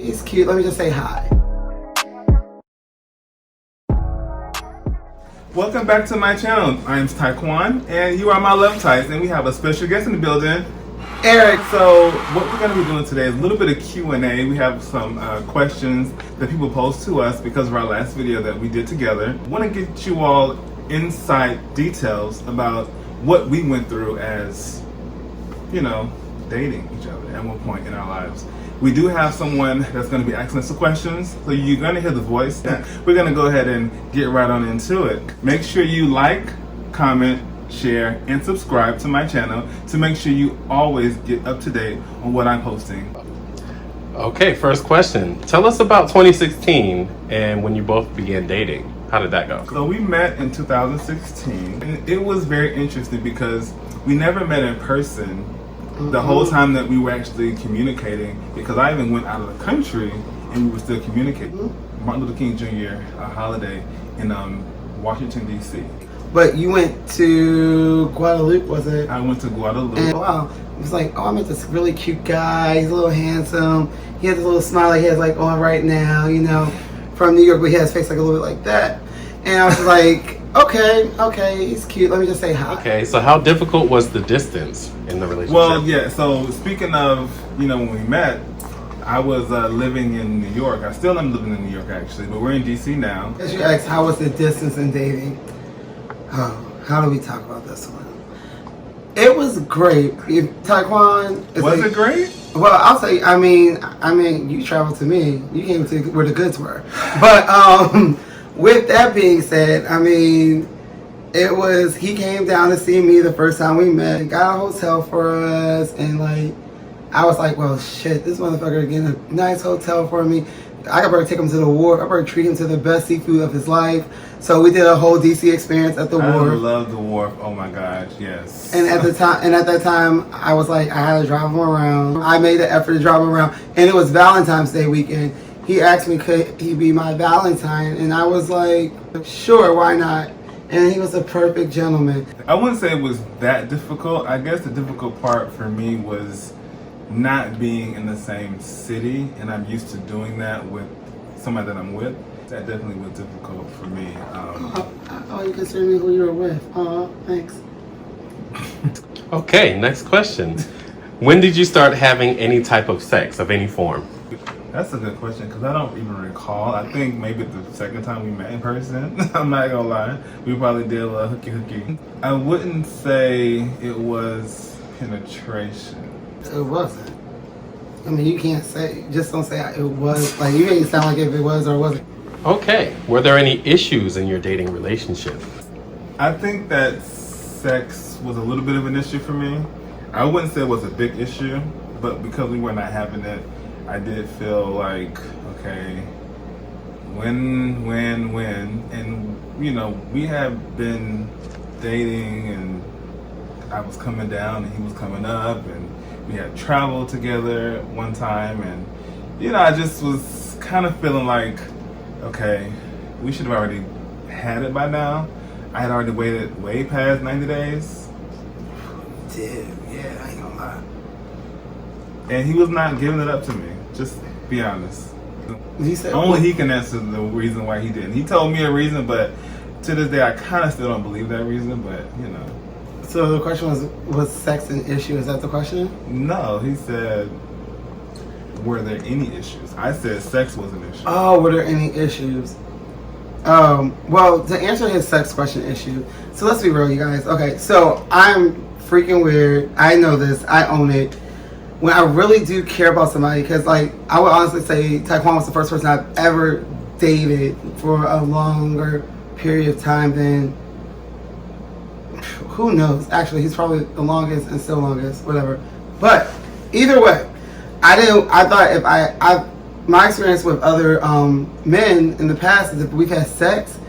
He's cute. Let me just say hi. Welcome back to my channel. I'm Tyquan, and you are my lovetytes, and we have a special guest in the building, Eric. So what we're going to be doing today is a little bit of Q&A. We have some questions that people posed to us because of our last video that we did together. I want to get you all inside details about what we went through as, you know, dating each other at one point in our lives. We do have someone that's going to be asking us some questions, so you're going to hear the voice. We're going to go ahead and get right on into it. Make sure you like, comment, share, and subscribe to my channel to make sure you always get up to date on what I'm posting. Okay, first question. Tell us about 2016 and when you both began dating. How did that go? So we met in 2016, and it was very interesting because we never met in person the whole time that we were actually communicating, because I even went out of the country and we were still communicating. Martin Luther King Jr. Holiday in Washington, D.C. But you went to Guadalupe, was it? I went to Guadalupe. And wow, it was like, oh, I met this really cute guy. He's a little handsome. He has this little smile like he has like on right now, you know, from New York, but he has his face like a little bit like that. And I was like, okay, he's cute. Let me just say hi. Okay, so how difficult was the distance in the relationship? Well, yeah, so speaking of, you know, when we met, I was living in New York. I still am living in New York, actually, but we're in D.C. now. As you asked, how was the distance in dating? Oh, how do we talk about this one? It was great. Tyquan is Was it great? Well, I'll say, I mean, you traveled to me. You came to where the goods were. But with that being said, I mean, he came down to see me the first time we met, got a hotel for us, and like, I was like, well, shit, this motherfucker getting a nice hotel for me. I better take him to the wharf. I better treat him to the best seafood of his life. So we did a whole DC experience at the wharf. I love the wharf. Oh my gosh, yes. And at that time, I was like, I had to drive him around. I made the effort to drive him around, and it was Valentine's Day weekend. He asked me, could he be my Valentine? And I was like, sure, why not? And he was a perfect gentleman. I wouldn't say it was that difficult. I guess the difficult part for me was not being in the same city, and I'm used to doing that with somebody that I'm with. That definitely was difficult for me. Oh, you consider me who you were with? Oh, thanks. Okay, next question. When did you start having any type of sex of any form? That's a good question, because I don't even recall. I think maybe the second time we met in person, I'm not gonna lie, we probably did a little hooky. I wouldn't say it was penetration. It wasn't. I mean, you can't say, just don't say it was. Like, you make it sound like if it was or wasn't. Okay, were there any issues in your dating relationship? I think that sex was a little bit of an issue for me. I wouldn't say it was a big issue, but because we were not having it, I did feel like, okay, when, and you know, we have been dating, and I was coming down and he was coming up, and we had traveled together one time, and you know, I just was kind of feeling like, okay, we should have already had it by now. I had already waited way past 90 days. Dude, yeah, I ain't gonna lie. And he was not giving it up to me. Just be honest. He said, only he can answer the reason why he didn't. He told me a reason, but to this day I kind of still don't believe that reason, but you know. So the question was sex an issue? Is that the question? No, he said, were there any issues? I said sex was an issue. Oh, were there any issues? Well, to answer his sex question issue, so let's be real, you guys. Okay, so I'm freaking weird. I know this. I own it. When I really do care about somebody, because like, I would honestly say Tyquan was the first person I've ever dated for a longer period of time than, who knows? Actually, he's probably the longest and still longest, whatever. But either way, I thought if my experience with other men in the past is if we've had sex,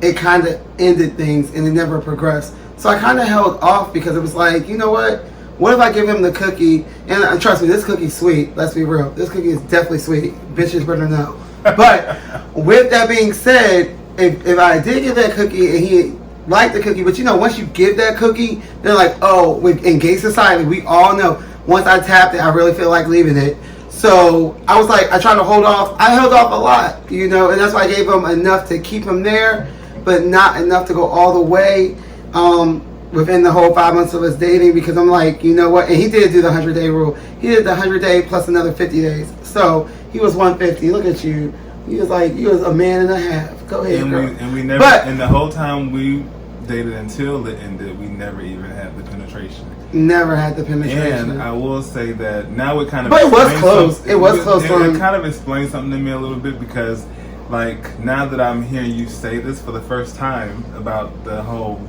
it kind of ended things and it never progressed. So I kind of held off because it was like, you know what? What if I give him the cookie? And trust me, this cookie's sweet. Let's be real. This cookie is definitely sweet. Bitches better know. But with that being said, if I did give that cookie and he liked the cookie, but you know, once you give that cookie, they're like, oh, in gay society, we all know, once I tapped it, I really feel like leaving it. So I was like, I tried to hold off. I held off a lot, you know, and that's why I gave him enough to keep him there, but not enough to go all the way within the whole 5 months of us dating, because I'm like, you know what? And he did do the 100-day rule. He did the 100-day plus another 50 days. So he was 150. Look at you. He was like, you was a man and a half. Go ahead, girl. And we never, and the whole time we dated until it ended, we never even had the penetration. Never had the penetration. And I will say that now it kind of. But it was close. It was close for him. It kind of explains something to me a little bit, because, like, now that I'm hearing you say this for the first time about the whole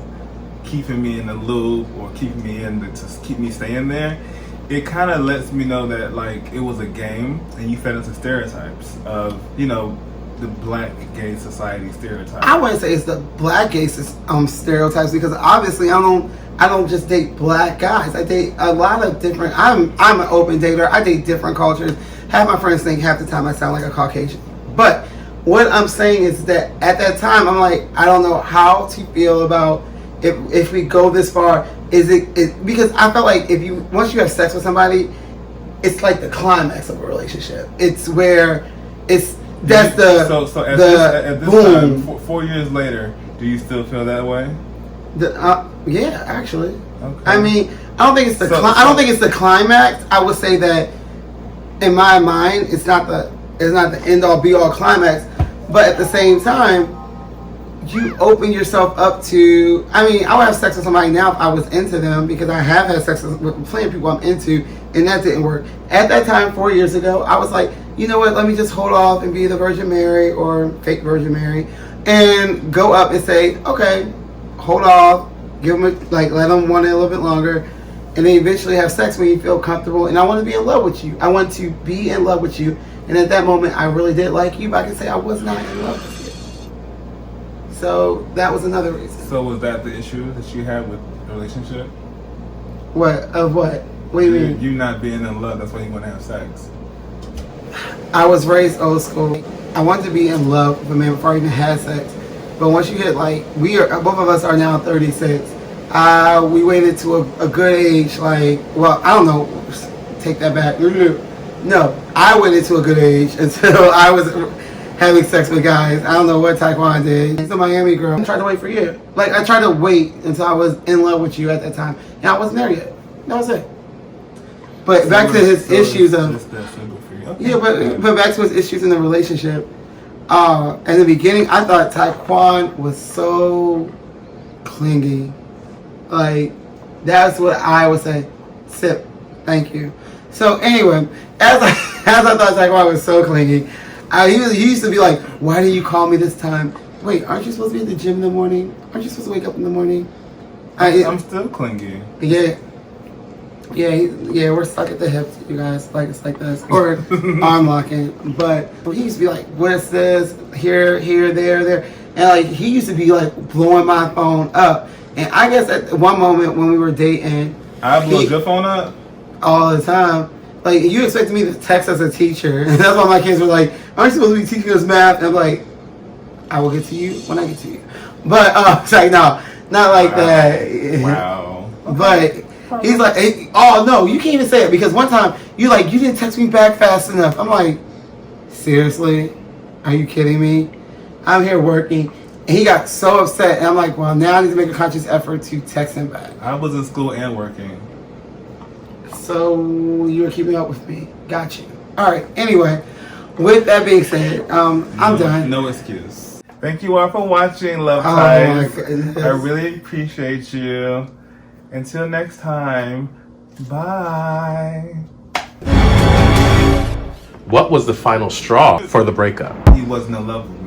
keeping me in the loop or keeping me in to keep me staying there, it kind of lets me know that, like, it was a game and you fed into stereotypes of, you know, the black gay society stereotype. I wouldn't say it's the black gay stereotypes, because obviously I don't just date black guys. I date a lot of different. I'm an open dater. I date different cultures. Half my friends think half the time I sound like a Caucasian. But what I'm saying is that at that time I'm like, I don't know how to feel about if we go this far. Is it because I felt like once you have sex with somebody, it's like the climax of a relationship. It's where that's the so at this boom. time, 4 years later, do you still feel that way? Yeah, actually. Okay. I mean, I don't think it's I don't think it's the climax. I would say that in my mind, it's not the end all be all climax. But at the same time, you open yourself up to. I mean, I would have sex with somebody now if I was into them, because I have had sex with plenty of people I'm into, and that didn't work. At that time, 4 years ago, I was like, you know what? Let me just hold off and be the Virgin Mary or fake Virgin Mary, and go up and say, okay, hold off, give them let them want it a little bit longer, and then eventually have sex when you feel comfortable. And I want to be in love with you. I want to be in love with you. And at that moment, I really did like you, but I can say I was not in love with you. So that was another reason. So was that the issue that you had with the relationship? What? Of what? What do you mean? You not being in love, that's why you want to have sex. I was raised old school. I wanted to be in love with a man before I even had sex. But once you hit, like, both of us are now 36. We waited to a good age, like, well, I don't know, take that back. No, I waited to a good age until I was having sex with guys. I don't know what Tyquan did. He's a Miami girl. I tried to wait for you. Like, I tried to wait until I was in love with you at that time. And I wasn't there yet. That was it. But back to his issues of... Just that simple for you. Okay. Yeah, but back to his issues in the relationship. In the beginning, I thought Tyquan was so clingy. Like, that's what I would say. Sip. Thank you. So anyway, as I thought Tyquan was so clingy, he used to be like, why didn't you call me this time? Wait, aren't you supposed to be at the gym in the morning? Aren't you supposed to wake up in the morning? I'm still clingy. Yeah. Yeah, we're stuck at the hips, you guys. Like, it's like this. Or arm locking. But he used to be like, what's this? Here, there. And, like, he used to be, like, blowing my phone up. And I guess at one moment when we were dating... I blew your phone up? All the time. Like, you expected me to text as a teacher. And that's why my kids were like, aren't you supposed to be teaching us math? And I'm like, I will get to you when I get to you. But, it's like, no, not like that. Wow. But... he's like, hey, oh no, you can't even say it, because one time you didn't text me back fast enough. I'm like, seriously? Are you kidding me? I'm here working. And he got so upset. And I'm like, well, now I need to make a conscious effort to text him back. I was in school and working. So you were keeping up with me. Got you. All right. Anyway, with that being said, I'm done. No excuse. Thank you all for watching, Love Tytes. Oh my goodness. I really appreciate you. Until next time, bye. What was the final straw for the breakup? He wasn't in love with me.